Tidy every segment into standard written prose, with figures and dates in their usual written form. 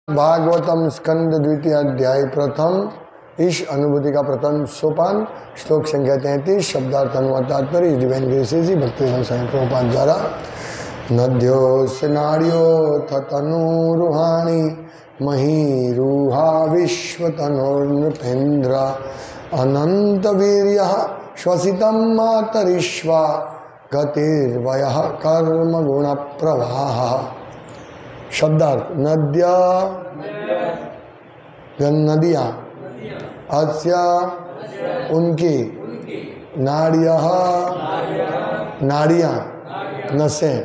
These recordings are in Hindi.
भागवतम स्कंद द्वितीय अध्याय प्रथम। इस अनुभूति का प्रथम सोपान, श्लोक संख्या 33, शब्दार्थ अनुवाद तात्पर्य डिवाइन ग्रेसेस भक्तिवेदांत स्वामी प्रभुपाद द्वारा। नद्यो स्नार्यो तनुरुहाणि महीरुहा विश्वतनोर्नृपेन्द्र अनंत वीर्यः श्वसितं मातरिश्वा गतिर्वयः कर्म गुण प्रवाह। शब्दार्थ नद्या नदियाँ अस्या उनकी नाड़ियः नाड़ियाँ नसें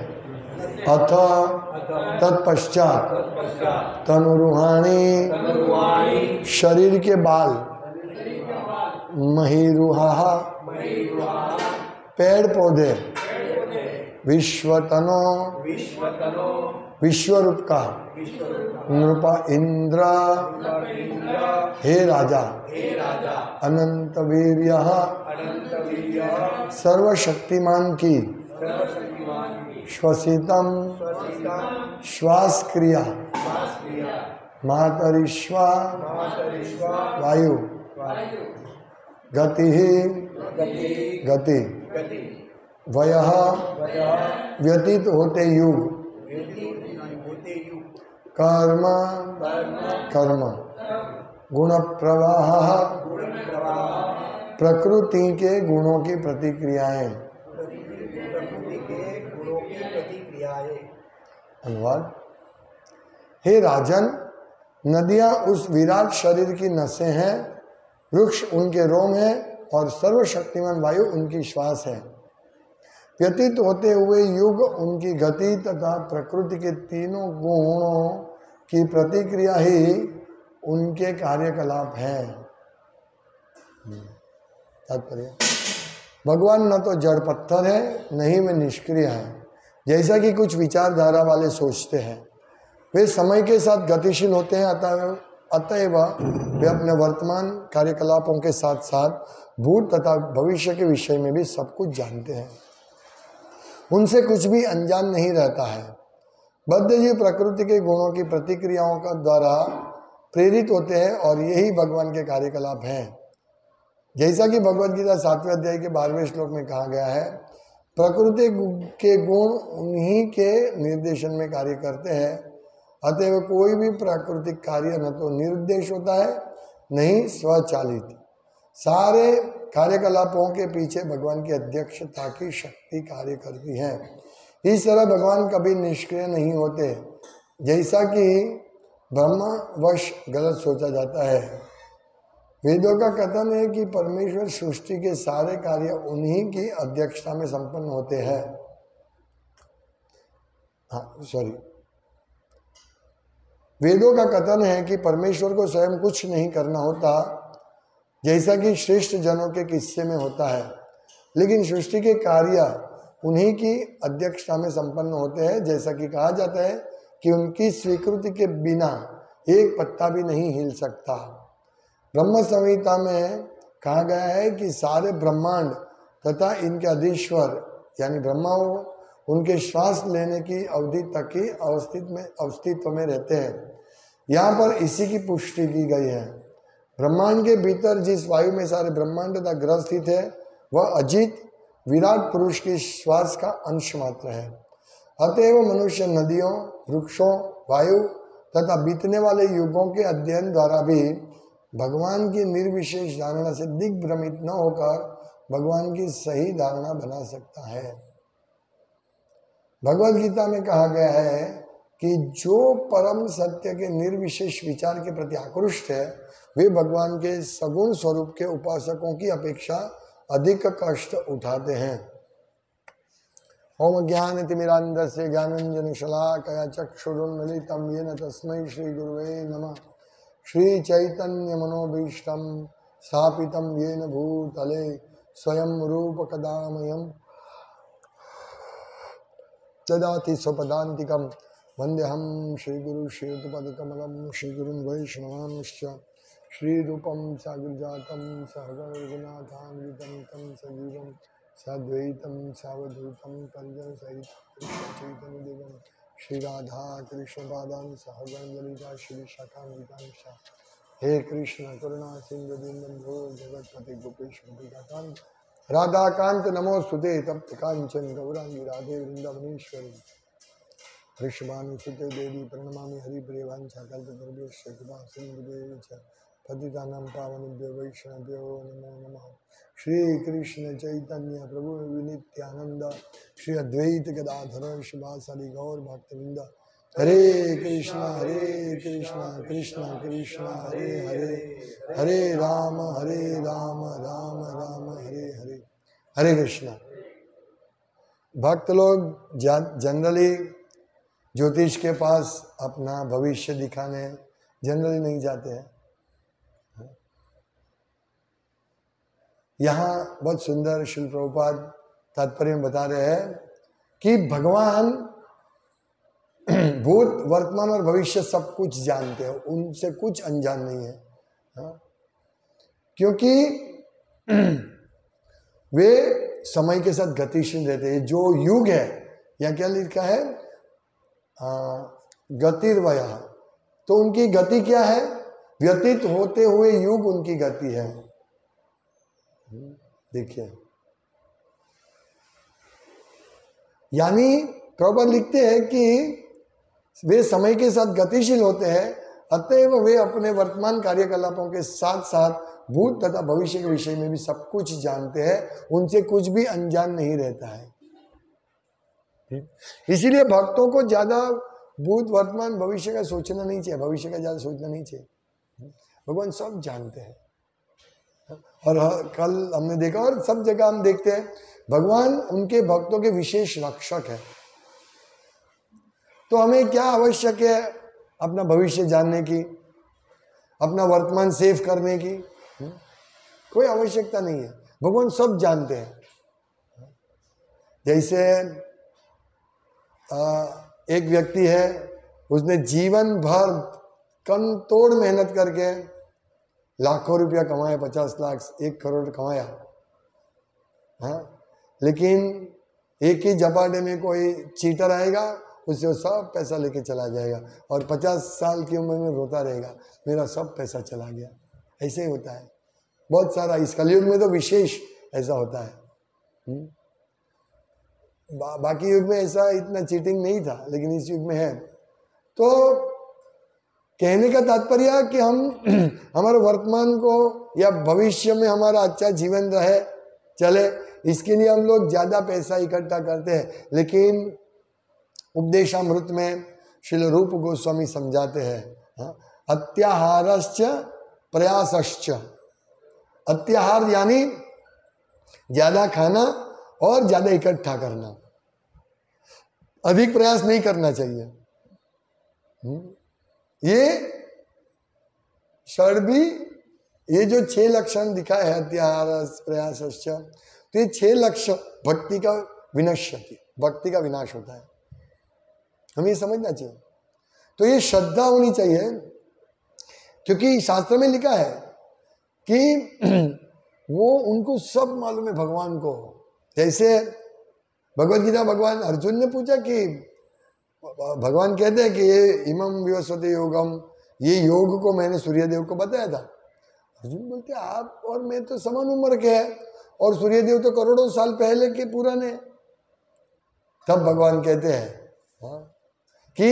अथ तत्पश्चात तनुरुहाणी शरीर के बाल महीरुहा पेड़ पौधे विश्वतनो विश्वरूप का नृप इंद्र हे राजा अनंत वीर्य सर्वशक्तिमान की श्वसितम श्वास क्रिया मातरिश्वा वायु गति गति वयः व्यतीत होते युग कर्म कर्म गुण प्रवाह प्रकृति के गुणों की प्रतिक्रियाएं। अनुवाद। हे राजन, नदियां उस विराट शरीर की नसें हैं, वृक्ष उनके रोम हैं और सर्वशक्तिमान वायु उनकी श्वास है। व्यतीत होते हुए युग उनकी गति तथा प्रकृति के तीनों गुणों की प्रतिक्रिया ही उनके कार्यकलाप हैं। तात्पर्य, भगवान न तो जड़ पत्थर है, न ही वे निष्क्रिय हैं, जैसा कि कुछ विचारधारा वाले सोचते हैं। वे समय के साथ गतिशील होते हैं, अतएव वे अपने वर्तमान कार्यकलापों के साथ साथ भूत तथा भविष्य के विषय में भी सब कुछ जानते हैं। उनसे कुछ भी अनजान नहीं रहता है। बद्धजीव प्रकृति के गुणों की प्रतिक्रियाओं का द्वारा प्रेरित होते हैं और यही भगवान के कार्यकलाप हैं। जैसा कि भगवद गीता 7वें अध्याय के 12वें श्लोक में कहा गया है, प्रकृति के गुण उन्हीं के निर्देशन में कार्य करते हैं, अतएव कोई भी प्राकृतिक कार्य न तो निर्देश होता है न ही स्वचालित। सारे कार्यकलापों के पीछे भगवान की अध्यक्षता की शक्ति कार्य करती है। इस तरह भगवान कभी निष्क्रिय नहीं होते, जैसा कि ब्रह्मवश गलत सोचा जाता है। वेदों का कथन है कि परमेश्वर सृष्टि के सारे कार्य उन्हीं की अध्यक्षता में संपन्न होते हैं। वेदों का कथन है कि परमेश्वर को स्वयं कुछ नहीं करना होता, जैसा कि श्रेष्ठ जनों के किस्से में होता है, लेकिन सृष्टि के कार्य उन्हीं की अध्यक्षता में संपन्न होते हैं। जैसा कि कहा जाता है कि उनकी स्वीकृति के बिना एक पत्ता भी नहीं हिल सकता। ब्रह्म संहिता में कहा गया है कि सारे ब्रह्मांड तथा इनके अधीश्वर यानी ब्रह्मा उनके श्वास लेने की अवधि तक ही अस्तित्व में रहते हैं। यहाँ पर इसी की पुष्टि की गई है। ब्रह्मांड के भीतर जिस वायु में सारे ब्रह्मांड तथा ग्रह स्थित है, वह अजीत विराट पुरुष के श्वास का अंश मात्र है। अतएव मनुष्य नदियों, वृक्षों, वायु तथा बीतने वाले युगों के अध्ययन द्वारा भी भगवान की निर्विशेष धारणा से दिग्भ्रमित न होकर भगवान की सही धारणा बना सकता है। भगवद गीता में कहा गया है कि जो परम सत्य के निर्विशेष विचार के प्रति आकृष्ट है, वे भगवान के सगुण स्वरूप के उपासकों की अपेक्षा अधिक कष्ट उठाते हैं। ओम ज्ञानतिमिरान्धस्य ज्ञानाञ्जनशलाकया चक्षुरुन्मीलितं येन तस्मै श्रीगुरुवे नमः। श्रीचैतन्यमनोभीष्टं स्थापितं येन भूतले स्वयं रूपकदामयं ददाति स्वपदान्तिकं। वन्देऽहं श्रीगुरु श्रीयुतपदकमलं श्रीगुरुन् वैष्णवांश्च। श्रीरूपं साग्रजातं सहगणरघुनाथान्वितं तं सजीवं साद्वैतं सावधूतं परिजनसहितं चैतन्यदेवं श्री राधा कृष्ण पादान सहगण ललिता श्री शाखा। हे कृष्ण करुणा सिंधु दीनबंधो जगतपति गोपेश गोपिकाकांत राधा कांत नमोस्तुते तप्त कांचन गौरांगी राधे वृंदावनेश्वरी वृषभानुसुते देवी प्रणमामि हरिप्रिय वाञ्छाकल्पतरुभ्यश्च कृपा सिन्धुभ्यो च पतितानां पावनेभ्यो वैष्णवेभ्यो नमो नमः। श्री कृष्ण चैतन्य प्रभु नित्यानंद श्री अद्वैत गदाधर शिवासादि गौर भक्तवृंद हरे कृष्णा कृष्ण कृष्ण हरे हरे हरे राम राम राम हरे हरे। हरे कृष्णा। भक्त लोग जनरली ज्योतिष के पास अपना भविष्य दिखाने जनरली नहीं जाते हैं। यहाँ बहुत सुंदर श्रील प्रभुपाद तात्पर्य में बता रहे हैं कि भगवान भूत वर्तमान और भविष्य सब कुछ जानते हैं, उनसे कुछ अनजान नहीं है। क्योंकि वे समय के साथ गतिशील रहते हैं। जो युग है, यहाँ क्या लिखा है, गतिर्वय, तो उनकी गति क्या है, व्यतीत होते हुए युग उनकी गति है। देखिए, यानी प्रभुपाद लिखते हैं कि वे समय के साथ गतिशील होते हैं, अतएव वे अपने वर्तमान कार्यकलापों के साथ साथ भूत तथा भविष्य के विषय में भी सब कुछ जानते हैं, उनसे कुछ भी अनजान नहीं रहता है। इसीलिए भक्तों को ज्यादा भूत वर्तमान भविष्य का सोचना नहीं चाहिए, भविष्य का ज्यादा सोचना नहीं चाहिए। भगवान सब जानते हैं। और कल हमने देखा और सब जगह हम देखते हैं भगवान उनके भक्तों के विशेष रक्षक है। तो हमें क्या आवश्यक है, अपना भविष्य जानने की, अपना वर्तमान सेव करने की कोई आवश्यकता नहीं है। भगवान सब जानते हैं। जैसे एक व्यक्ति है, उसने जीवन भर कन तोड़ मेहनत करके लाखों रुपया कमाया, 50 लाख 1 करोड़ कमाया, हाँ, लेकिन एक ही झपाटे में कोई चीटर आएगा, उससे वो सब पैसा लेके चला जाएगा और 50 साल की उम्र में रोता रहेगा, मेरा सब पैसा चला गया। ऐसे ही होता है बहुत सारा। इस कलयुग में तो विशेष ऐसा होता है। बाकी युग में ऐसा इतना चीटिंग नहीं था, लेकिन इस युग में है। तो कहने का तात्पर्य कि हम हमारे वर्तमान को या भविष्य में हमारा अच्छा जीवन रहे चले, इसके लिए हम लोग ज्यादा पैसा इकट्ठा करते हैं। लेकिन उपदेशामृत में श्रील रूप गोस्वामी समझाते हैं, अत्याहारश्च प्रयासश्च। अत्याहार यानी ज्यादा खाना और ज्यादा इकट्ठा करना, अधिक प्रयास नहीं करना चाहिए। ये षड्भी, ये जो 6 लक्षण दिखा है, अत्याहार प्रयासश्च, तो ये 6 लक्षण भक्ति का विनश्यति, भक्ति का विनाश होता है। हमें ये समझना चाहिए। तो ये श्रद्धा होनी चाहिए, क्योंकि शास्त्र में लिखा है कि वो उनको सब मालूम है भगवान को। जैसे भगवद गीता भगवान अर्जुन ने पूछा कि भगवान कहते हैं कि ये इमम विवस्वते योगम, ये योग को मैंने सूर्यदेव को बताया था। अर्जुन बोलते आप और मैं तो समान उम्र के हैं और सूर्यदेव तो करोड़ों साल पहले के पुराने। तब भगवान कहते हैं कि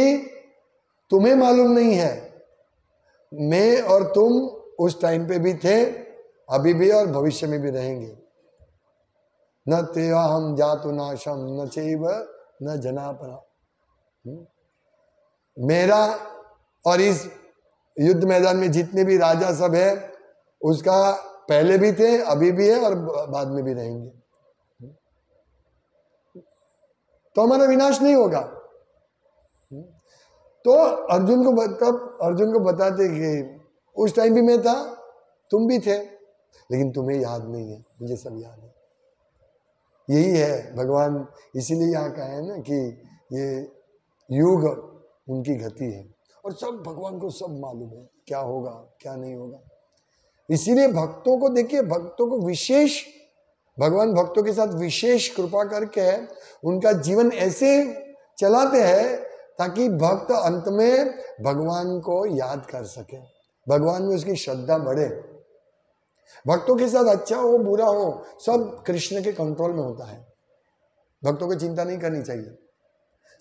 तुम्हें मालूम नहीं है, मैं और तुम उस टाइम पे भी थे, अभी भी और भविष्य में भी रहेंगे। न तेवा हम जातु नाशम न चैव न जनापना। मेरा और इस युद्ध मैदान में जितने भी राजा सब है, उसका पहले भी थे, अभी भी है और बाद में भी रहेंगे। तो हमारा विनाश नहीं होगा। तो अर्जुन को बताते कि उस टाइम भी मैं था, तुम भी थे, लेकिन तुम्हें याद नहीं है, मुझे सब याद है। यही है भगवान, इसीलिए यहाँ कहा है ना कि ये युग उनकी गति है और सब भगवान को सब मालूम है क्या होगा क्या नहीं होगा। इसीलिए भक्तों को देखिए, भक्तों को विशेष, भगवान भक्तों के साथ विशेष कृपा करके उनका जीवन ऐसे चलाते हैं ताकि भक्त अंत में भगवान को याद कर सके, भगवान में उसकी श्रद्धा बढ़े। भक्तों के साथ अच्छा हो बुरा हो सब कृष्ण के कंट्रोल में होता है, भक्तों को चिंता नहीं करनी चाहिए।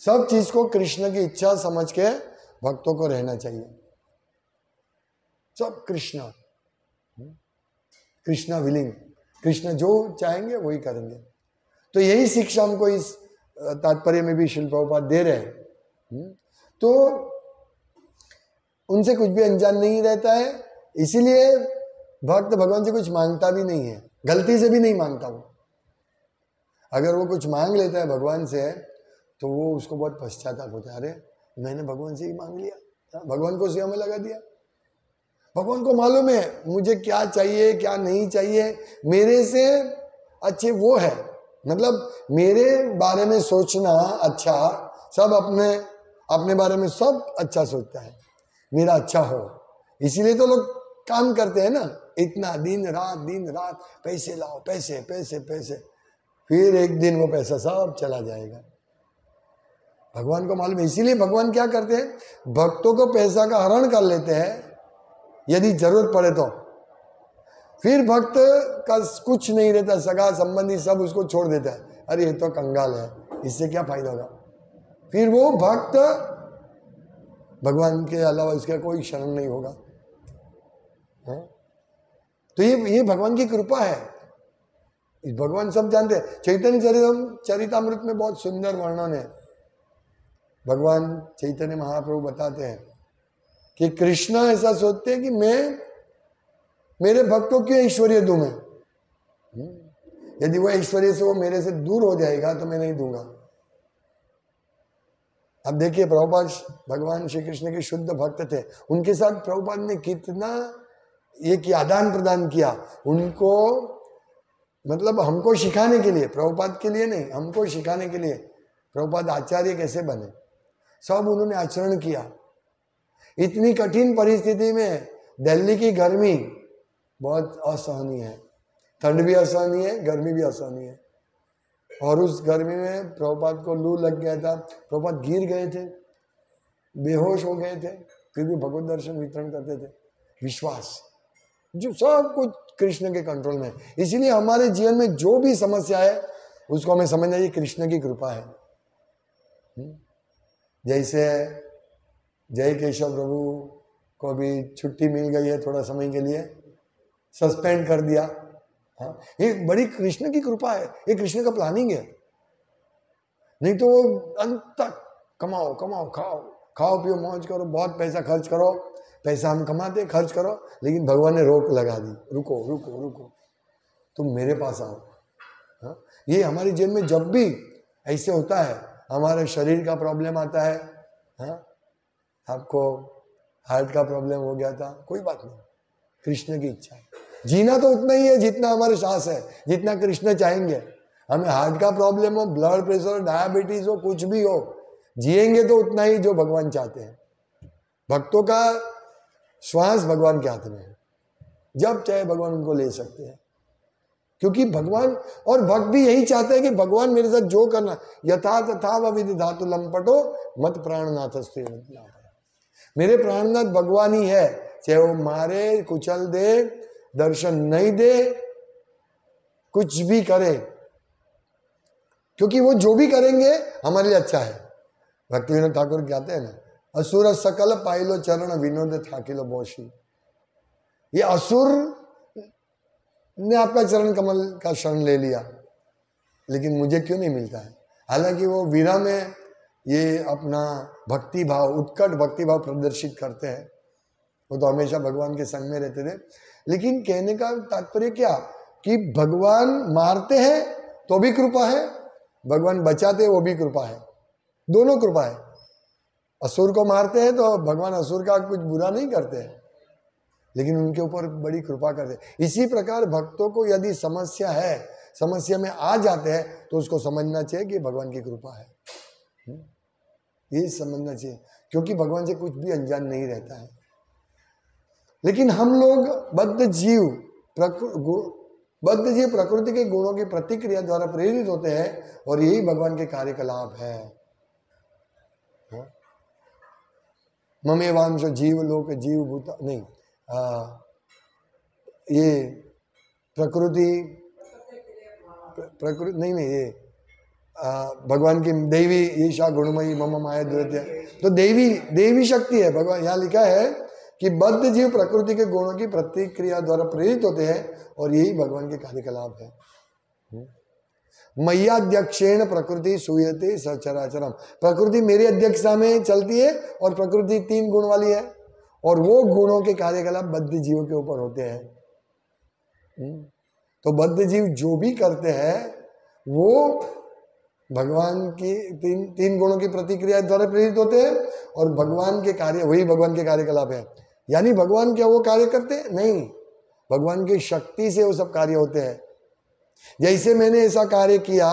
सब चीज को कृष्ण की इच्छा समझ के भक्तों को रहना चाहिए। सब कृष्णा विलिंग, कृष्ण जो चाहेंगे वही करेंगे। तो यही शिक्षा हमको इस तात्पर्य में भी श्रील प्रभुपाद दे रहे हैं। तो उनसे कुछ भी अनजान नहीं रहता है, इसीलिए भक्त भगवान से कुछ मांगता भी नहीं है, गलती से भी नहीं मांगता वो। अगर वो कुछ मांग लेता है भगवान से तो वो उसको बहुत पश्चाताप होता है, अरे मैंने भगवान से ही मांग लिया, भगवान को सेवा में लगा दिया। भगवान को मालूम है मुझे क्या चाहिए क्या नहीं चाहिए, मेरे से अच्छे वो है, मतलब मेरे बारे में सोचना अच्छा, सब अपने बारे में सब अच्छा सोचता है, मेरा अच्छा हो। इसीलिए तो लोग काम करते हैं ना, इतना दिन रात पैसे लाओ, पैसे पैसे पैसे, फिर एक दिन वो पैसा सब चला जाएगा। भगवान को मालूम है, इसीलिए भगवान क्या करते हैं, भक्तों को पैसा का हरण कर लेते हैं यदि जरूरत पड़े तो। फिर भक्त का कुछ नहीं रहता, सगा संबंधी सब उसको छोड़ देता है, अरे ये तो कंगाल है, इससे क्या फायदा होगा। फिर वो भक्त भगवान के अलावा उसका कोई शरण नहीं होगा। तो ये भगवान की कृपा है, भगवान सब जानते हैं। चैतन्य चरितामृत में बहुत सुंदर वर्णन है। भगवान चैतन्य महाप्रभु बताते हैं कि कृष्ण ऐसा सोचते हैं कि मेरे भक्तों की ऐश्वर्य दूं मैं, यदि वो ऐश्वर्य से वो मेरे से दूर हो जाएगा तो मैं नहीं दूंगा। अब देखिए प्रभुपाद भगवान श्री कृष्ण के शुद्ध भक्त थे, उनके साथ प्रभुपाद ने कितना ये कि आदान प्रदान किया उनको, मतलब हमको सिखाने के लिए, प्रभुपाद के लिए नहीं, हमको सिखाने के लिए प्रभुपाद आचार्य कैसे बने, सब उन्होंने आचरण किया। इतनी कठिन परिस्थिति में दिल्ली की गर्मी बहुत असहनीय है, ठंड भी असहनीय है, गर्मी भी असहनीय है, और उस गर्मी में प्रभुपाद को लू लग गया था, प्रभुपाद गिर गए थे, बेहोश हो गए थे, फिर भी भगवत दर्शन वितरण करते थे। विश्वास, जो सब कुछ कृष्ण के कंट्रोल में। इसीलिए हमारे जीवन में जो भी समस्या है उसको हमें समझना चाहिए कृष्ण की कृपा है। जैसे जय केशव प्रभु को भी छुट्टी मिल गई है, थोड़ा समय के लिए सस्पेंड कर दिया, हाँ, ये बड़ी कृष्ण की कृपा है, ये कृष्ण का प्लानिंग है। नहीं तो अंत तक कमाओ कमाओ खाओ पियो मौज करो, बहुत पैसा खर्च करो, पैसा हम कमाते खर्च करो, लेकिन भगवान ने रोक लगा दी, रुको रुको रुको तुम मेरे पास आओ। हाँ, ये हमारे जीवन में जब भी ऐसे होता है, हमारे शरीर का प्रॉब्लम आता है, हाँ, आपको हार्ट का प्रॉब्लम हो गया था, कोई बात नहीं, कृष्ण की इच्छा है। जीना तो उतना ही है जितना हमारे सांस है, जितना कृष्ण चाहेंगे। हमें हार्ट का प्रॉब्लम हो, ब्लड प्रेशर, डायबिटीज हो, कुछ भी हो, जिएंगे तो उतना ही जो भगवान चाहते हैं। भक्तों का श्वास भगवान के हाथ में है, जब चाहे भगवान उनको ले सकते हैं, क्योंकि भगवान और भक्त भी यही चाहते हैं कि भगवान मेरे साथ जो करना, यथा तथा विधि धातु लंपटो मत प्राणनाथ, मेरे प्राणनाथ भगवान ही है, चाहे वो मारे कुचल दे, दर्शन नहीं दे, कुछ भी करे, क्योंकि वो जो भी करेंगे हमारे लिए अच्छा है। भक्ति विनोद ठाकुर कहते हैं ना, असुर सकल पाइलो चरण विनोद थाकिलो बोशी। ये असुर ने आपका चरण कमल का शरण ले लिया, लेकिन मुझे क्यों नहीं मिलता है। हालांकि वो वीरा में ये अपना भक्ति भाव, उत्कट भक्ति भाव प्रदर्शित करते हैं, वो तो हमेशा भगवान के संग में रहते थे। लेकिन कहने का तात्पर्य क्या कि भगवान मारते हैं तो भी कृपा है, भगवान बचाते हैं वो भी कृपा है, दोनों कृपा है। असुर को मारते हैं तो भगवान असुर का कुछ बुरा नहीं करते हैं, लेकिन उनके ऊपर बड़ी कृपा करते हैं। इसी प्रकार भक्तों को यदि समस्या है, समस्या में आ जाते हैं, तो उसको समझना चाहिए कि भगवान की कृपा है, ये समझना चाहिए, क्योंकि भगवान से कुछ भी अनजान नहीं रहता है। लेकिन हम लोग बद्ध जीव प्रकृति के गुणों की प्रतिक्रिया द्वारा प्रेरित होते हैं, और यही भगवान के कार्यकलाप है। ममेवांश जीव लोक जीव भूत नहीं, ये प्रकृति प्रकृति नहीं नहीं, ये भगवान की दैवी ईशा गुणमयी मम माया द्वितीय, तो देवी शक्ति है। भगवान यहाँ लिखा है कि बद्ध जीव प्रकृति के गुणों की प्रतिक्रिया द्वारा प्रेरित होते हैं और यही भगवान के कार्यकलाप है। मय्याध्यक्षेण प्रकृति सूयते सचराचरम, प्रकृति मेरी अध्यक्षता में चलती है और प्रकृति 3 गुण वाली है और वो गुणों के कार्यकलाप बद्ध जीवों के ऊपर होते हैं। तो बद्ध जीव जो भी करते हैं वो भगवान की तीन गुणों की प्रतिक्रिया द्वारा प्रेरित होते हैं और भगवान के कार्य, वही भगवान के कार्यकलाप है। यानी भगवान क्या वो कार्य करते हैं? नहीं, भगवान की शक्ति से वो सब कार्य होते हैं। जैसे मैंने ऐसा कार्य किया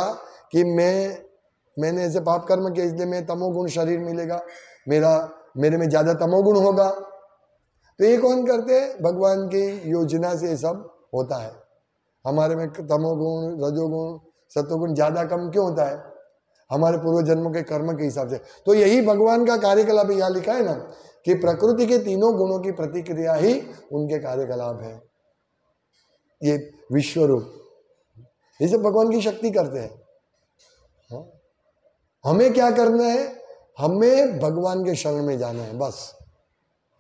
कि मैंने ऐसे पाप कर्म किया इसलिए मैं तमोगुण शरीर मिलेगा, मेरे में ज्यादा तमोगुण होगा, तो ये कौन करते हैं? भगवान की योजना से ये सब होता है। हमारे में तमोगुण रजोगुण सत्वगुण ज्यादा कम क्यों होता है? हमारे पूर्व जन्मों के कर्म के हिसाब से। तो यही भगवान का कार्यकलाप यहाँ लिखा है ना कि प्रकृति के तीनों गुणों की प्रतिक्रिया ही उनके कार्यकलाप है। ये विश्व रूप, ये सब भगवान की शक्ति करते हैं। हाँ? हमें क्या करना है? हमें भगवान के शरण में जाना है बस।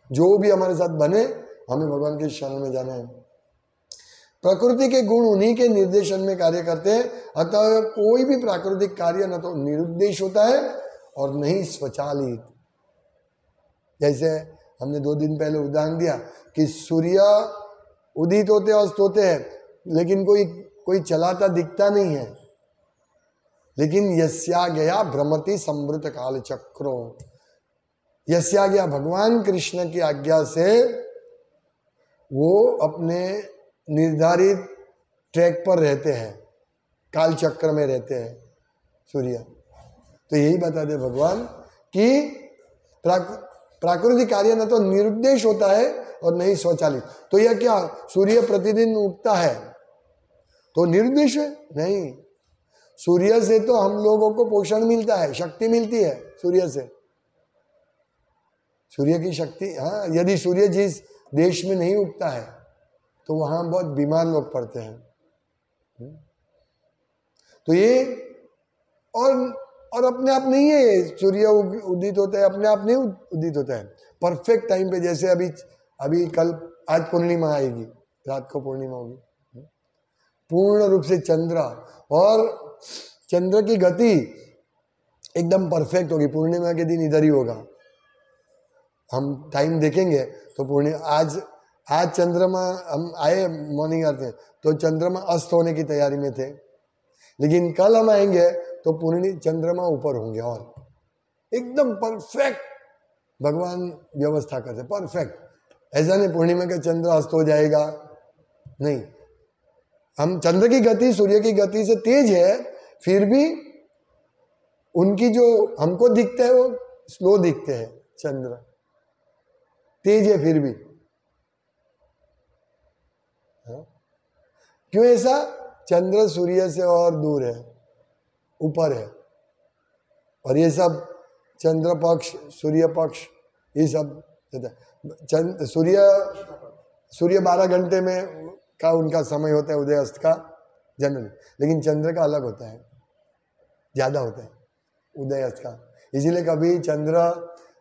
जो भी हमारे साथ बने हमें भगवान के शरण में जाना है। प्रकृति के गुण उन्हीं के निर्देशन में कार्य करते हैं, अतः कोई भी प्राकृतिक कार्य न तो निरुद्देश होता है और न ही स्वचालित। जैसे हमने 2 दिन पहले उदाहरण दिया कि सूर्य उदित होते अस्त होते हैं, लेकिन कोई चलाता दिखता नहीं है। लेकिन यस्याज्ञया भ्रमति समृत काल चक्रो, यस्याज्ञया भगवान कृष्ण की आज्ञा से वो अपने निर्धारित ट्रैक पर रहते हैं, काल चक्र में रहते हैं सूर्य। तो यही बताते भगवान कि प्राकृतिक कार्य न तो निरुद्देश होता है और नहीं स्वचालित। तो यह क्या, सूर्य प्रतिदिन उगता है तो निरुद्देश है? नहीं, सूर्य से तो हम लोगों को पोषण मिलता है, शक्ति मिलती है सूर्य से, सूर्य की शक्ति। हाँ, यदि सूर्य जिस देश में नहीं उगता है तो वहां बहुत बीमार लोग पड़ते हैं। तो ये और अपने आप नहीं है, सूर्य उदित होता है अपने आप नहीं उदित होता है, परफेक्ट टाइम पे। जैसे अभी कल आज पूर्णिमा आएगी, रात को पूर्णिमा होगी, पूर्ण रूप से चंद्र और चंद्र की गति एकदम परफेक्ट होगी। पूर्णिमा के दिन इधर ही होगा। हम टाइम देखेंगे तो पूर्णिमा आज चंद्रमा, हम आए मॉर्निंग आते हैं तो चंद्रमा अस्त होने की तैयारी में थे, लेकिन कल हम आएंगे तो चंद्रमा ऊपर होंगे और एकदम परफेक्ट भगवान व्यवस्था करते, परफेक्ट। ऐसा नहीं पूर्णिमा का चंद्र अस्त हो जाएगा, नहीं। हम चंद्र की गति सूर्य की गति से तेज है, फिर भी उनकी जो हमको दिखते है वो स्लो दिखते हैं। चंद्र तेज है फिर भी। क्यों ऐसा? चंद्र सूर्य से और दूर है, ऊपर है, और ये सब चंद्र पक्ष सूर्य पक्ष ये सब सूर्य 12 घंटे में का उनका समय होता है उदय अस्त का जनरली, लेकिन चंद्र का अलग होता है, ज्यादा होता है उदय अस्त का। इसीलिए कभी चंद्र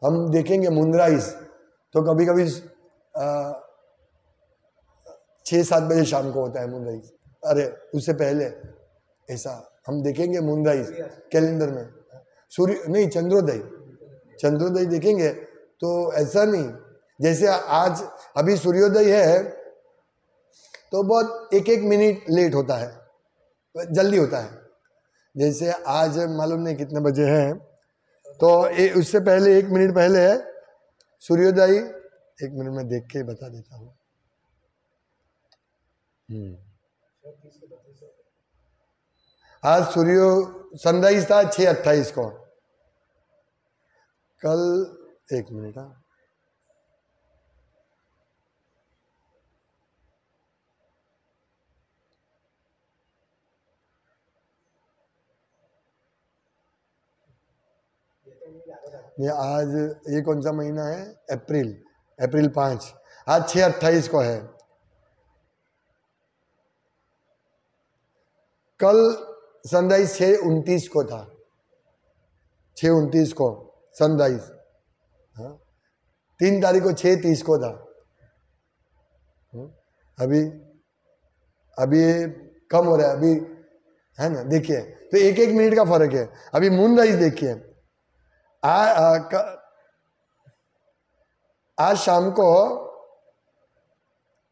हम देखेंगे मूनराइज तो कभी कभी 6-7 बजे शाम को होता है मूनराइज, अरे उससे पहले ऐसा हम देखेंगे मूनराइज कैलेंडर में। सूर्य नहीं, चंद्रोदय देखेंगे तो ऐसा नहीं, जैसे आज अभी सूर्योदय है तो बहुत 1-1 मिनट लेट होता है, जल्दी होता है। जैसे आज मालूम नहीं कितने बजे हैं, तो उससे पहले 1 मिनट पहले है सूर्योदय। 1 मिनट में देख के बता देता हूँ। आज सनराइज था 6:28 को, कल 1 मिनट। ये आज ये कौन सा महीना है? अप्रैल 5, आज 6/28 को है। कल सनराइज 6:29 को था, 6:29 को सनराइज। हाँ, 3 तारीख को 6:30 को था। अभी कम हो रहा है अभी, है ना? देखिए, तो 1-1 मिनट का फर्क है। अभी मून राइज देखिए, आज शाम को,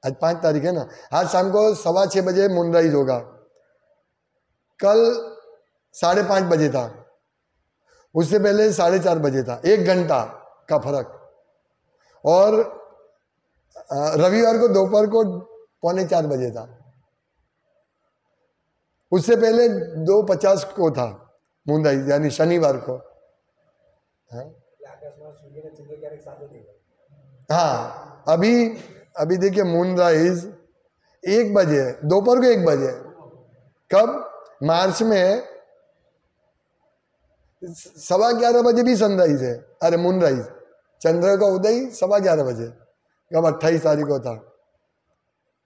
आज 5 तारीख है ना, आज शाम को 6:15 बजे मून राइज होगा। कल 5:30 बजे था, उससे पहले 4:30 बजे था। 1 घंटा का फर्क। और रविवार को दोपहर को 3:45 बजे था, उससे पहले 2:50 को था मून राइज, यानी शनिवार को। हाँ, अभी देखिए मून राइज 1 बजे, दोपहर को 1 बजे। कब? मार्च में 11:15 बजे भी सनराइज है, अरे मून राइज, चंद्र का उदय 11:15 बजे, कब? 28 तारीख को था।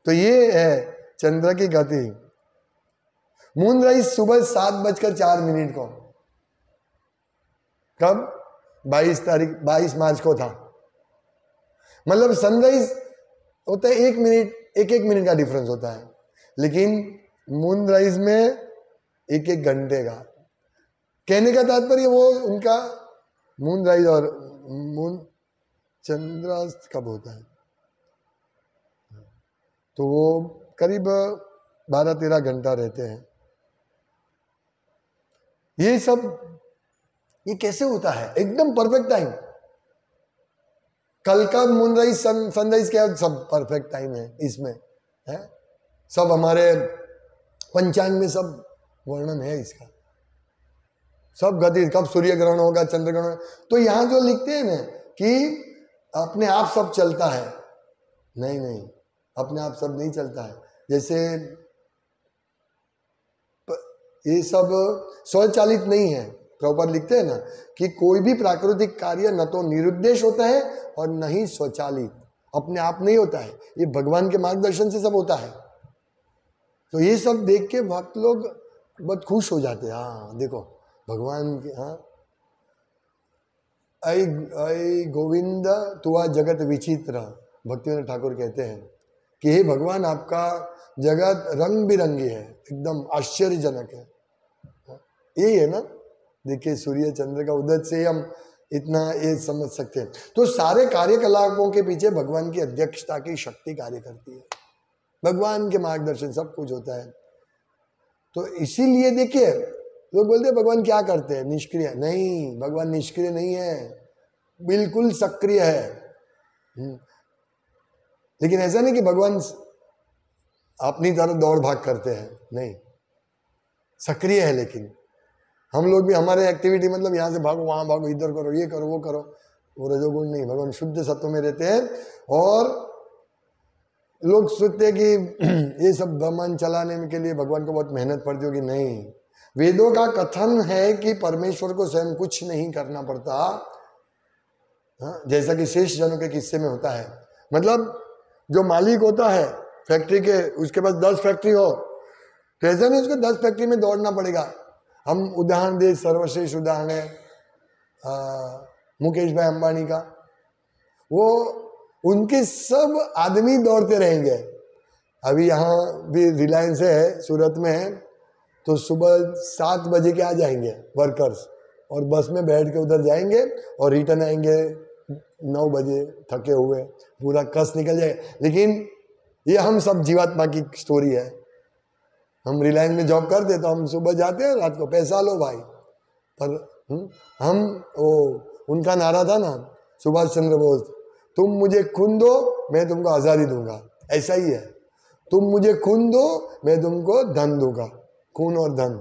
तो ये है चंद्र की गति। मून राइज सुबह 7:04 को, कब? 22 मार्च को था। मतलब सनराइज होता है 1 मिनट, 1-1 मिनट का डिफरेंस होता है, लेकिन मून राइज में 1-1 घंटे का। कहने का तात्पर्य वो उनका मून राइज और मून चंद्रास्त कब होता है, तो वो करीब 12-13 घंटा रहते हैं। ये सब ये कैसे होता है? एकदम परफेक्ट टाइम। कल का मून राइज सनराइज क्या, सब परफेक्ट टाइम है इसमें, है सब हमारे पंचांग में सब वर्णन है इसका, सब गति, कब सूर्य ग्रहण होगा, चंद्र ग्रहण। तो यहां जो लिखते हैं ना कि अपने आप सब चलता है, नहीं, अपने आप सब नहीं चलता है। जैसे ये सब स्वचालित नहीं है। प्रॉपर लिखते हैं ना कि कोई भी प्राकृतिक कार्य न तो निरुद्देश होता है और न ही स्वचालित, अपने आप नहीं होता है, ये भगवान के मार्गदर्शन से सब होता है। तो ये सब देख के भक्त लोग बहुत खुश हो जाते हैं। हाँ देखो भगवान की, हाँ, ऐ गोविंद तुआ जगत विचित्र, भक्तिविनोद ठाकुर कहते हैं कि हे भगवान, आपका जगत रंग बिरंगी है, एकदम आश्चर्यजनक है। यही है ना, देखिए सूर्य चंद्र का उदय से हम इतना ये समझ सकते हैं। तो सारे कार्यकलापों के पीछे भगवान की अध्यक्षता की शक्ति कार्य करती है, भगवान के मार्गदर्शन सब कुछ होता है। तो इसीलिए देखिए लोग बोलते हैं भगवान क्या करते हैं, निष्क्रिय। नहीं, भगवान निष्क्रिय नहीं है, बिल्कुल सक्रिय है। लेकिन ऐसा नहीं कि भगवान अपनी तरफ दौड़ भाग करते हैं, नहीं, सक्रिय है। लेकिन हम लोग भी हमारे एक्टिविटी, मतलब यहाँ से भागो वहां भागो, इधर करो, ये करो, वो करो, वो रजोगुण नहीं। भगवान शुद्ध सत्व में रहते हैं। और लोग सोचते हैं कि ये सब ब्रह्मांड चलाने के लिए भगवान को बहुत मेहनत पड़ती होगी। नहीं, वेदों का कथन है कि परमेश्वर को स्वयं कुछ नहीं करना पड़ता। हाँ, जैसा कि शेष जनों के किस्से में होता है। मतलब जो मालिक होता है फैक्ट्री के, उसके पास 10 फैक्ट्री हो तो ऐसा नहीं उसको 10 फैक्ट्री में दौड़ना पड़ेगा। हम उदाहरण दे, सर्वश्रेष्ठ उदाहरण है मुकेश भाई अंबानी का। वो उनके सब आदमी दौड़ते रहेंगे। अभी यहाँ भी रिलायंस है सूरत में, तो सुबह 7 बजे के आ जाएंगे वर्कर्स, और बस में बैठ के उधर जाएंगे और रिटर्न आएंगे 9 बजे थके हुए, पूरा कस निकल जाए। लेकिन ये हम सब जीवात्मा की स्टोरी है। हम रिलायंस में जॉब करते तो हम सुबह जाते हैं, रात को पैसा लो भाई। पर हम वो उनका नारा था ना, सुभाष चंद्र बोस, तुम मुझे खून दो मैं तुमको आज़ादी दूंगा। ऐसा ही है, तुम मुझे खून दो मैं तुमको धन दूंगा, खून और धन।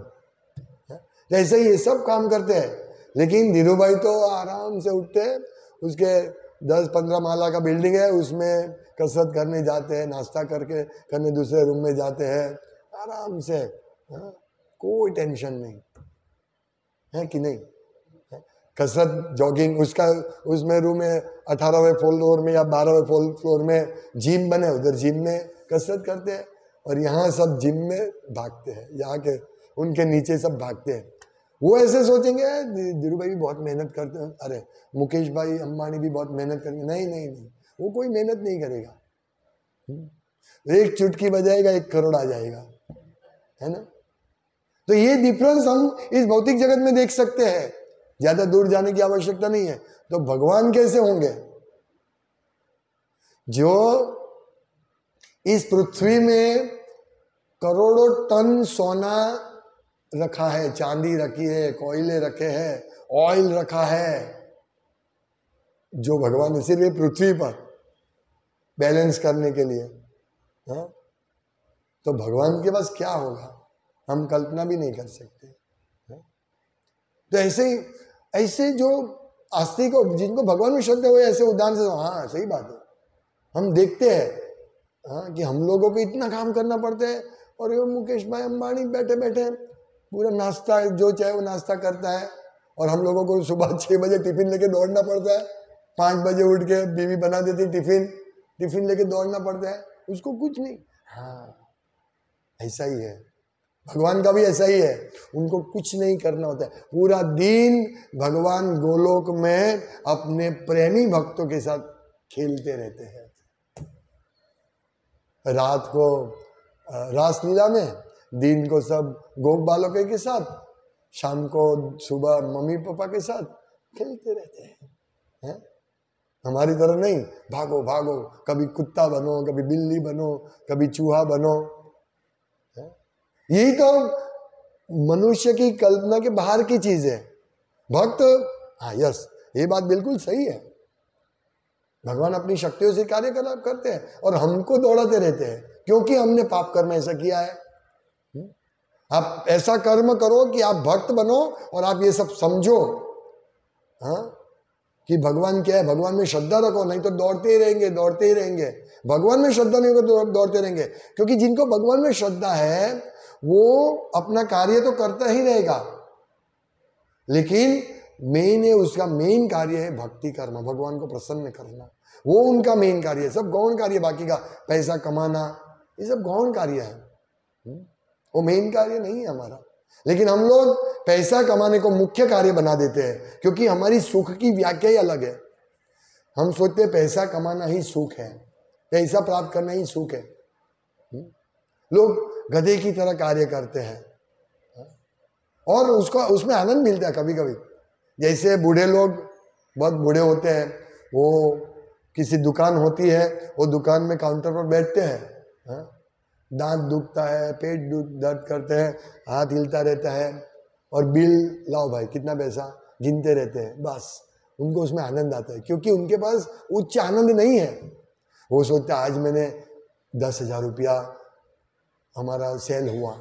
ऐसे ही ये सब काम करते हैं। लेकिन धीरू भाई तो आराम से उठते हैं, उसके 10-15 माला का बिल्डिंग है, उसमें कसरत करने जाते हैं, नाश्ता करने दूसरे रूम में जाते हैं आराम से। कोई टेंशन नहीं है कि नहीं है? कसरत जॉगिंग, उसका उसमें रूम में 18वें फ्लोर में या 12वें फ्लोर में जिम बने, उधर जिम में कसरत करते हैं, और यहाँ सब जिम में भागते हैं, यहाँ के उनके नीचे सब भागते हैं। वो ऐसे सोचेंगे धीरू भाई भी बहुत मेहनत करते हैं, अरे मुकेश भाई अंबानी भी बहुत मेहनत करेंगे। नहीं नहीं नहीं, वो कोई मेहनत नहीं करेगा। एक चुटकी बजाएगा 1 करोड़ आ जाएगा, है ना। तो ये डिफरेंस हम इस भौतिक जगत में देख सकते हैं, ज्यादा दूर जाने की आवश्यकता नहीं है। तो भगवान कैसे होंगे? जो इस पृथ्वी में करोड़ों टन सोना रखा है, चांदी रखी है, कोयले रखे हैं, ऑयल रखा है, जो भगवान इसीलिए पृथ्वी पर बैलेंस करने के लिए। हाँ, तो भगवान के पास क्या होगा हम कल्पना भी नहीं कर सकते। हाँ? तो ऐसे जो आस्तिक को, जिनको भगवान में श्रद्धा हुए, ऐसे उदाहरण से, हाँ सही बात है, हम देखते हैं हाँ कि हम लोगों को इतना काम करना पड़ता है, और ये मुकेश भाई अंबानी बैठे बैठे पूरा नाश्ता जो चाहे वो नाश्ता करता है, और हम लोगों को सुबह 6 बजे टिफिन लेके दौड़ना पड़ता है, 5 बजे उठ के बीवी बना देती टिफिन लेके दौड़ना पड़ता है, उसको कुछ नहीं। हाँ ऐसा ही है, भगवान का भी ऐसा ही है, उनको कुछ नहीं करना होता है, पूरा दिन भगवान गोलोक में अपने प्रेमी भक्तों के साथ खेलते रहते हैं। रात को रासलीला में, दिन को सब गोप बालकों के साथ, शाम को सुबह मम्मी पापा के साथ खेलते रहते हैं। हमारी तरह नहीं, भागो भागो, कभी कुत्ता बनो, कभी बिल्ली बनो, कभी चूहा बनो। यही तो मनुष्य की कल्पना के बाहर की चीज है। भक्त, हाँ यस, ये बात बिल्कुल सही है, भगवान अपनी शक्तियों से कार्यकलाप करते हैं और हमको दौड़ाते रहते हैं, क्योंकि हमने पाप कर्म ऐसा किया है। आप ऐसा कर्म करो कि आप भक्त बनो, और आप ये सब समझो हाँ कि भगवान क्या है, भगवान में श्रद्धा रखो, नहीं तो दौड़ते ही रहेंगे। भगवान में श्रद्धा नहीं होगा तो दौड़ते रहेंगे, क्योंकि जिनको भगवान में श्रद्धा है वो अपना कार्य तो करता ही रहेगा, लेकिन उसका मेन कार्य है भक्ति कर्म, भगवान को प्रसन्न करना, वो उनका मेन कार्य है। सब गौण कार्य, बाकी का पैसा कमाना ये सब गौण कार्य है, वो मेन कार्य नहीं है हमारा। लेकिन हम लोग पैसा कमाने को मुख्य कार्य बना देते हैं, क्योंकि हमारी सुख की व्याख्या ही अलग है। हम सोचते हैं पैसा कमाना ही सुख है, पैसा प्राप्त करना ही सुख है। लोग गधे की तरह कार्य करते हैं और उसमें आनंद मिलता है कभी कभी। जैसे बूढ़े लोग, बहुत बूढ़े होते हैं, वो किसी दुकान होती है, वो दुकान में काउंटर पर बैठते हैं, दांत दुखता है, पेट दर्द करते हैं, हाथ हिलता रहता है, और बिल लाओ भाई कितना पैसा, गिनते रहते हैं, बस उनको उसमें आनंद आता है, क्योंकि उनके पास उच्च आनंद नहीं है। वो सोचते हैं आज मैंने 10,000 रुपया हमारा सेल हुआ,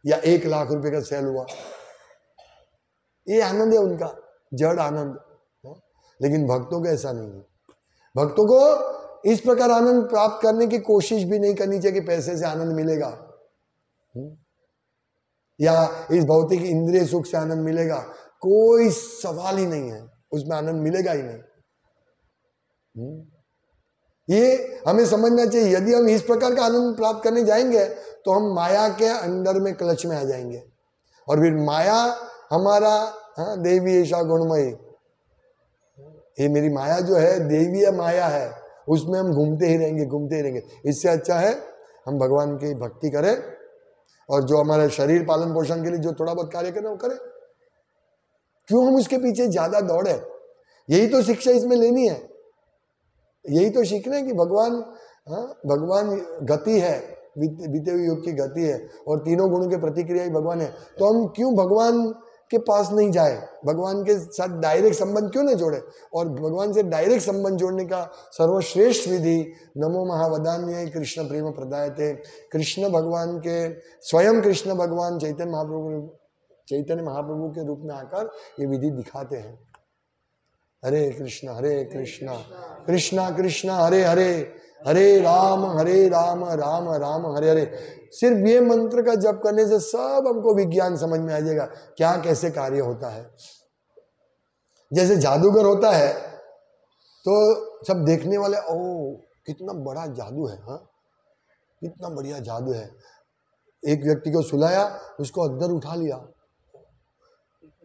या 1 लाख रुपए का सेल हुआ, ये आनंद है उनका, जड़ आनंद। लेकिन भक्तों को ऐसा नहीं है। भक्तों को इस प्रकार आनंद प्राप्त करने की कोशिश भी नहीं करनी चाहिए कि पैसे से आनंद मिलेगा, या इस भौतिक इंद्रिय सुख से आनंद मिलेगा, कोई सवाल ही नहीं है, उसमें आनंद मिलेगा ही नहीं। ये हमें समझना चाहिए। यदि हम इस प्रकार का आनंद प्राप्त करने जाएंगे तो हम माया के अंडर में, क्लच में आ जाएंगे, और फिर माया हमारा, हाँ देवी ऐसा गुणमयी, ये मेरी माया जो है देवीय माया है, उसमें हम घूमते ही रहेंगे। इससे अच्छा है हम भगवान की भक्ति करें, और जो हमारे शरीर पालन पोषण के लिए जो थोड़ा बहुत कार्य करें वो करें। क्यों हम उसके पीछे ज्यादा दौड़े? यही तो शिक्षा इसमें लेनी है, यही तो सीखना है कि भगवान गति है, बीते हुए युग की गति है, और तीनों गुणों के प्रतिक्रिया ही भगवान है। तो हम क्यों भगवान के पास नहीं जाए, भगवान के साथ डायरेक्ट संबंध क्यों नहीं जोड़े? और भगवान से डायरेक्ट संबंध जोड़ने का सर्वश्रेष्ठ विधि नमो महावदान्य कृष्ण प्रेम प्रदायते, कृष्ण भगवान के, स्वयं कृष्ण भगवान चैतन्य महाप्रभु के रूप में आकर ये विधि दिखाते हैं। हरे कृष्णा कृष्णा कृष्णा हरे हरे, हरे राम राम राम हरे हरे। सिर्फ ये मंत्र का जप करने से सब हमको विज्ञान समझ में आ जाएगा, क्या कैसे कार्य होता है। जैसे जादूगर होता है तो सब देखने वाले, ओ कितना बड़ा जादू है, हाँ कितना बढ़िया जादू है। एक व्यक्ति को सुलाया, उसको अंदर उठा लिया।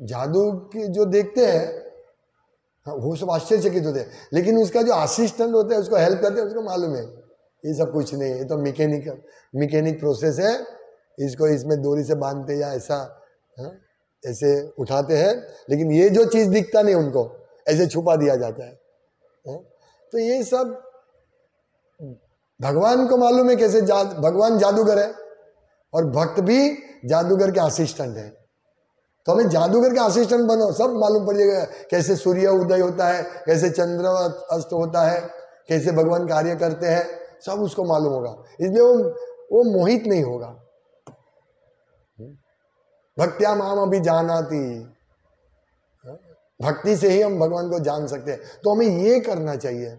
जादू की जो देखते हैं, हाँ, वो सब आश्चर्यचकित होते हैं, लेकिन उसका जो असिस्टेंट होता है, उसको हेल्प करते हैं, उसको मालूम है ये सब कुछ नहीं है, ये तो मैकेनिक प्रोसेस है, इसको इसमें डोरी से बांधते या ऐसा, हाँ, ऐसे उठाते हैं, लेकिन ये जो चीज दिखता नहीं उनको ऐसे छुपा दिया जाता है। हाँ? तो ये सब भगवान को मालूम है कैसे भगवान जादूगर है और भक्त भी जादूगर के असिस्टेंट है। तो हमें जादूगर के असिस्टेंट बनो, सब मालूम पड़ जाएगा कैसे सूर्य उदय होता है, कैसे चंद्र अस्त होता है, कैसे भगवान कार्य करते हैं, सब उसको मालूम होगा। इसलिए वो मोहित नहीं होगा। भक्त्या माम अभी जानाति, भक्ति से ही हम भगवान को जान सकते हैं। तो हमें ये करना चाहिए,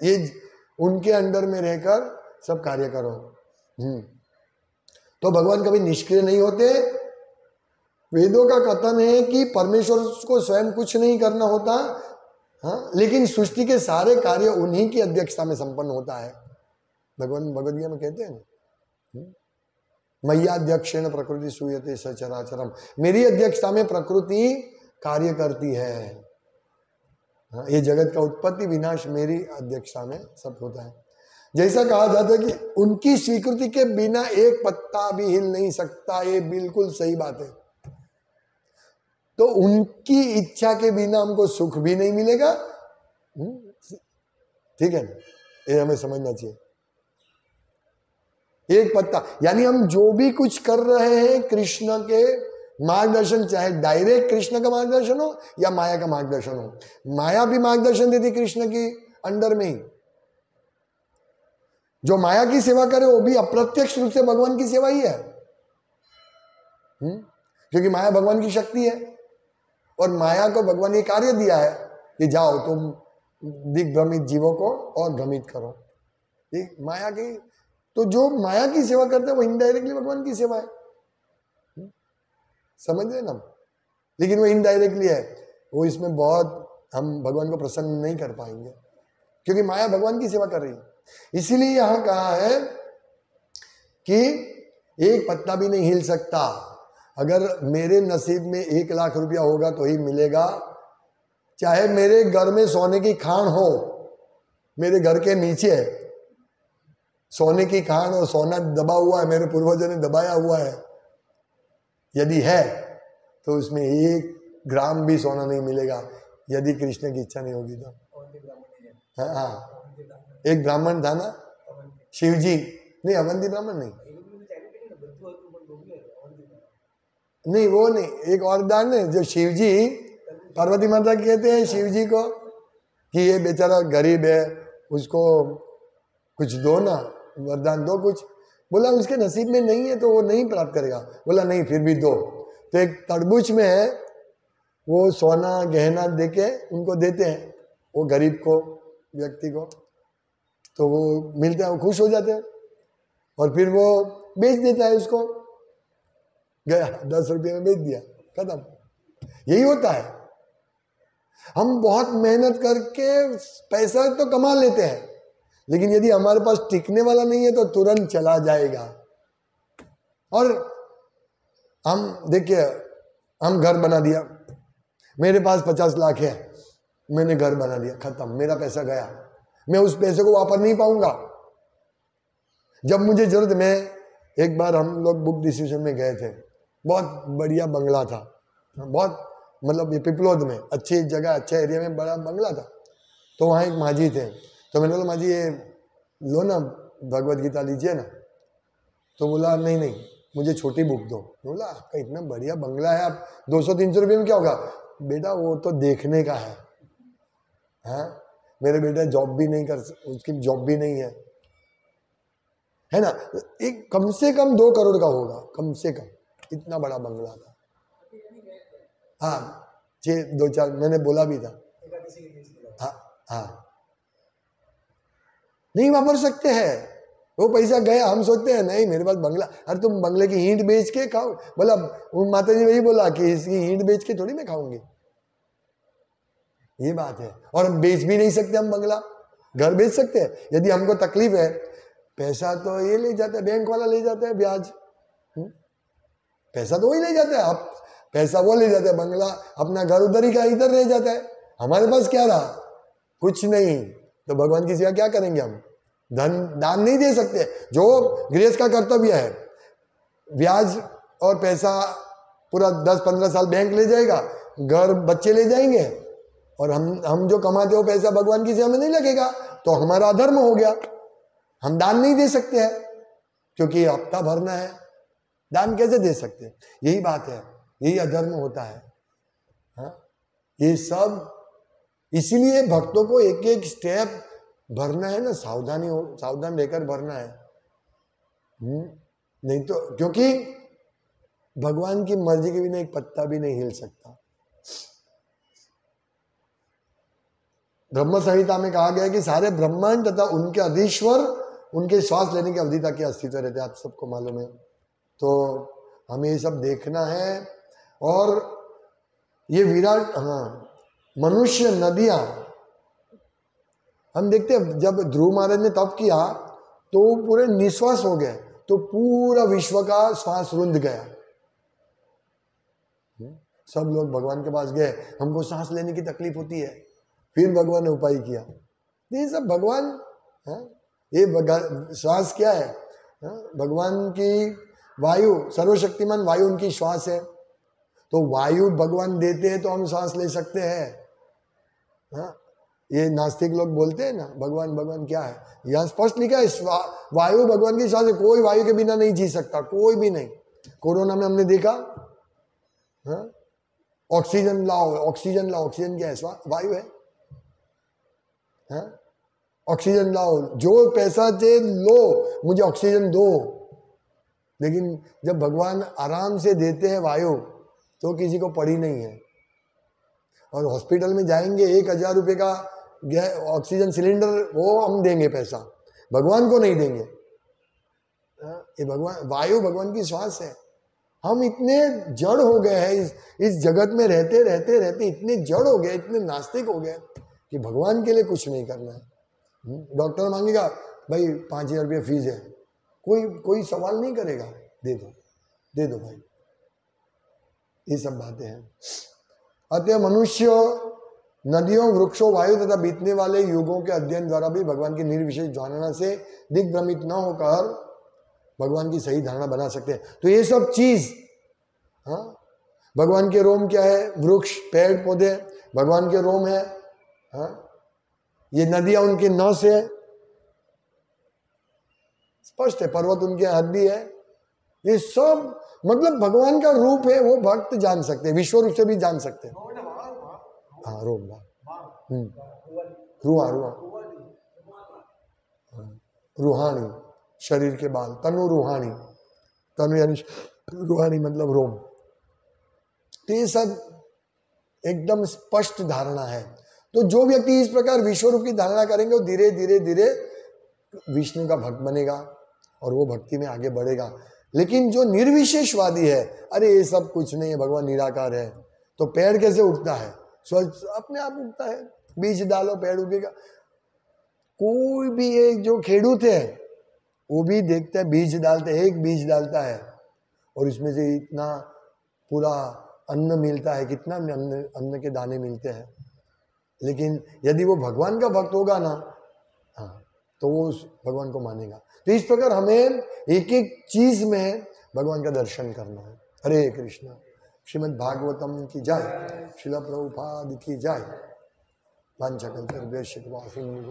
ये उनके अंडर में रहकर सब कार्य करो। तो भगवान कभी निष्क्रिय नहीं होते। वेदों का कथन है कि परमेश्वर को स्वयं कुछ नहीं करना होता, हाँ, लेकिन सृष्टि के सारे कार्य उन्हीं की अध्यक्षता में संपन्न होता है। भगवान भगवद गीता में कहते हैं ना, मय्याध्यक्षेण प्रकृति सूयते सचराचरम, मेरी अध्यक्षता में प्रकृति कार्य करती है। हाँ, ये जगत का उत्पत्ति विनाश मेरी अध्यक्षता में सब होता है। जैसा कहा जाता है कि उनकी स्वीकृति के बिना एक पत्ता भी हिल नहीं सकता, ये बिल्कुल सही बात है। तो उनकी इच्छा के बिना हमको सुख भी नहीं मिलेगा, ठीक है ना, ये हमें समझना चाहिए। एक पत्ता यानी हम जो भी कुछ कर रहे हैं कृष्ण के मार्गदर्शन, चाहे डायरेक्ट कृष्ण का मार्गदर्शन हो या माया का मार्गदर्शन हो। माया भी मार्गदर्शन देती कृष्ण की अंडर में ही। जो माया की सेवा करे वो भी अप्रत्यक्ष रूप से भगवान की सेवा ही है, क्योंकि माया भगवान की शक्ति है और माया को भगवान ये कार्य दिया है कि जाओ तुम दिग्भ्रमित जीवों को और भ्रमित करो। एक माया की, तो जो माया की सेवा करते हैं वो इनडायरेक्टली भगवान की सेवा है, समझ रहे ना। लेकिन वो इनडायरेक्टली है, वो इसमें बहुत हम भगवान को प्रसन्न नहीं कर पाएंगे क्योंकि माया भगवान की सेवा कर रही है। इसीलिए यहां कहा है कि एक पत्ता भी नहीं हिल सकता। अगर मेरे नसीब में 1 लाख रुपया होगा तो ही मिलेगा, चाहे मेरे घर में सोने की खान हो, मेरे घर के नीचे सोने की खान और सोना दबा हुआ है, मेरे पूर्वजों ने दबाया हुआ है, यदि है तो उसमें 1 ग्राम भी सोना नहीं मिलेगा यदि कृष्ण की इच्छा नहीं होगी तो। हाँ, एक ब्राह्मण था ना, शिवजी, नहीं अवंती ब्राह्मण नहीं, वो नहीं, एक और दान है जो शिवजी, पार्वती माता कहते हैं शिवजी को कि ये बेचारा गरीब है, उसको कुछ दो ना, वरदान दो कुछ। बोला उसके नसीब में नहीं है तो वो नहीं प्राप्त करेगा। बोला नहीं फिर भी दो। तो एक तरबूज में है, वो सोना गहना देके उनको देते हैं, वो गरीब को, व्यक्ति को, तो वो मिलता है, वो खुश हो जाते हैं और फिर वो बेच देता है उसको, गया 10 रुपये में बेच दिया, खत्म। यही होता है, हम बहुत मेहनत करके पैसा तो कमा लेते हैं, लेकिन यदि हमारे पास टिकने वाला नहीं है तो तुरंत चला जाएगा। और हम देखिए, हम घर बना दिया, मेरे पास 50 लाख है, मैंने घर बना दिया, खत्म, मेरा पैसा गया, मैं उस पैसे को वापस नहीं पाऊंगा। जब मुझे जरूरत, मैं एक बार हम लोग बुक डिसीजन में गए थे, बहुत बढ़िया बंगला था, बहुत मतलब ये पिपलोद में अच्छी जगह, अच्छे एरिया में बड़ा बंगला था। तो वहाँ एक माँ जी थे, तो मैंने बोला माँ जी ये लो ना भगवद गीता लीजिए ना। तो बोला नहीं नहीं मुझे छोटी बुक दो। बोला आपका इतना बढ़िया बंगला है, आप 200-300 रुपये में क्या होगा? बेटा वो तो देखने का है, हाँ मेरे बेटा जॉब भी नहीं कर, उसकी जॉब भी नहीं है ना, एक कम से कम 2 करोड़ का होगा, कम से कम, इतना बड़ा बंगला था। हाँ 2-4 मैंने बोला भी था। हाँ हाँ नहीं वापर सकते हैं, वो पैसा गया। हम सोचते हैं नहीं मेरे पास बंगला, अरे तुम बंगले की ईंट बेच के खाओ। बोला माता जी वही बोला कि इसकी ईंट बेच के थोड़ी मैं खाऊंगी, ये बात है। और हम बेच भी नहीं सकते, हम बंगला घर बेच सकते हैं यदि हमको तकलीफ है। पैसा तो ये ले जाता है, बैंक वाला ले जाता है ब्याज, पैसा तो वही ले जाता है, आप पैसा वो ले जाता है, बंगला अपना घर उधर ही का इधर रह जाता है। हमारे पास क्या रहा? कुछ नहीं। तो भगवान की सेवा क्या करेंगे हम? धन दान नहीं दे सकते, जो गृहस्थ का कर्तव्य है। ब्याज और पैसा पूरा 10-15 साल बैंक ले जाएगा, घर बच्चे ले जाएंगे, और हम जो कमाते हो पैसा भगवान की सेवा में नहीं लगेगा, तो हमारा अधर्म हो गया। हम दान नहीं दे सकते हैं क्योंकि हफ्ता भरना है, दान कैसे दे सकते हैं? यही बात है, यही अधर्म होता है। हाँ, ये सब इसीलिए भक्तों को एक एक स्टेप भरना है ना, सावधान रहकर भरना है। नहीं तो, क्योंकि भगवान की मर्जी के बिना एक पत्ता भी नहीं हिल सकता। ब्रह्म संहिता में कहा गया कि सारे ब्रह्मांड तथा उनके अधीश्वर उनके श्वास लेने की अवधि तक के अस्तित्व रहते हैं, आप सबको मालूम है। तो हमें ये सब देखना है। और ये विराट, हाँ, मनुष्य, नदियां, हम देखते हैं जब ध्रुव महाराज ने तप किया तो पूरे निश्वास हो गए, तो पूरा विश्व का श्वास रुंध गया। सब लोग भगवान के पास गए, हमको सांस लेने की तकलीफ होती है, फिर भगवान ने उपाय किया। ये सब भगवान, ये श्वास क्या है? भगवान की वायु, सर्वशक्तिमान वायु उनकी श्वास है, तो वायु भगवान देते हैं तो हम सांस ले सकते हैं। ये नास्तिक लोग बोलते हैं ना भगवान भगवान क्या है, यहाँ स्पष्ट लिखा है वायु भगवान की श्वास है, कोई वायु के बिना नहीं जी सकता, कोई भी नहीं। कोरोना में हमने देखा, ऑक्सीजन लाओ, ऑक्सीजन लाओ, ऑक्सीजन क्या है? वायु है। ऑक्सीजन लाओ, जो पैसा दे लो, मुझे ऑक्सीजन दो। लेकिन जब भगवान आराम से देते हैं वायु, तो किसी को पड़ी नहीं है। और हॉस्पिटल में जाएंगे, 1000 रुपये का ऑक्सीजन सिलेंडर, वो हम देंगे पैसा, भगवान को नहीं देंगे। ये भगवान, वायु भगवान की श्वास है। हम इतने जड़ हो गए हैं इस जगत में रहते रहते रहते, इतने जड़ हो गए, इतने नास्तिक हो गए कि भगवान के लिए कुछ नहीं करना है। डॉक्टर मांगेगा भाई 5000 रुपये फीस है, कोई सवाल नहीं करेगा, दे दो भाई। ये सब बातें हैं। अतः मनुष्य नदियों, वृक्षों, वायु तथा बीतने वाले युगों के अध्ययन द्वारा भी भगवान की निर्विशेष धारणा से दिग्भ्रमित न होकर भगवान की सही धारणा बना सकते हैं। तो ये सब चीज, भगवान के रोम क्या है? वृक्ष, पेड़ पौधे भगवान के रोम है। ये नदियां उनके नस है, स्पष्ट है। पर्वत उनके हड्डी है। ये सब मतलब भगवान का रूप है, वो भक्त जान सकते हैं, विश्व रूप से भी जान सकते हैं। हाँ, रोम, रुआ, रूहानी, शरीर के बाल, तनु रूहानी, तनु यानी रूहानी मतलब रोम। तो ये सब एकदम स्पष्ट धारणा है। तो जो व्यक्ति इस प्रकार विश्व रूप की धारणा करेंगे, वो धीरे धीरे धीरे विष्णु का भक्त बनेगा और वो भक्ति में आगे बढ़ेगा। लेकिन जो निर्विशेषवादी है, अरे ये सब कुछ नहीं है, भगवान निराकार है, तो पेड़ कैसे उगता है? स्वच्छ अपने आप उगता है, बीज डालो पेड़ उगेगा। कोई भी एक जो खेडूत है वो भी देखता है, बीज डालते, एक बीज डालता है और इसमें से इतना पूरा अन्न मिलता है, कितना अन्न के दाने मिलते हैं। लेकिन यदि वो भगवान का भक्त होगा ना, तो वो उस भगवान को मानेगा। तो इस प्रकार हमें एक एक चीज में भगवान का दर्शन करना है। हरे कृष्ण। श्रीमद् भागवतम की जय, श्रील प्रभुपाद की जय। वांछा कल्पतरुभ्यश्च कृपा सिंधु।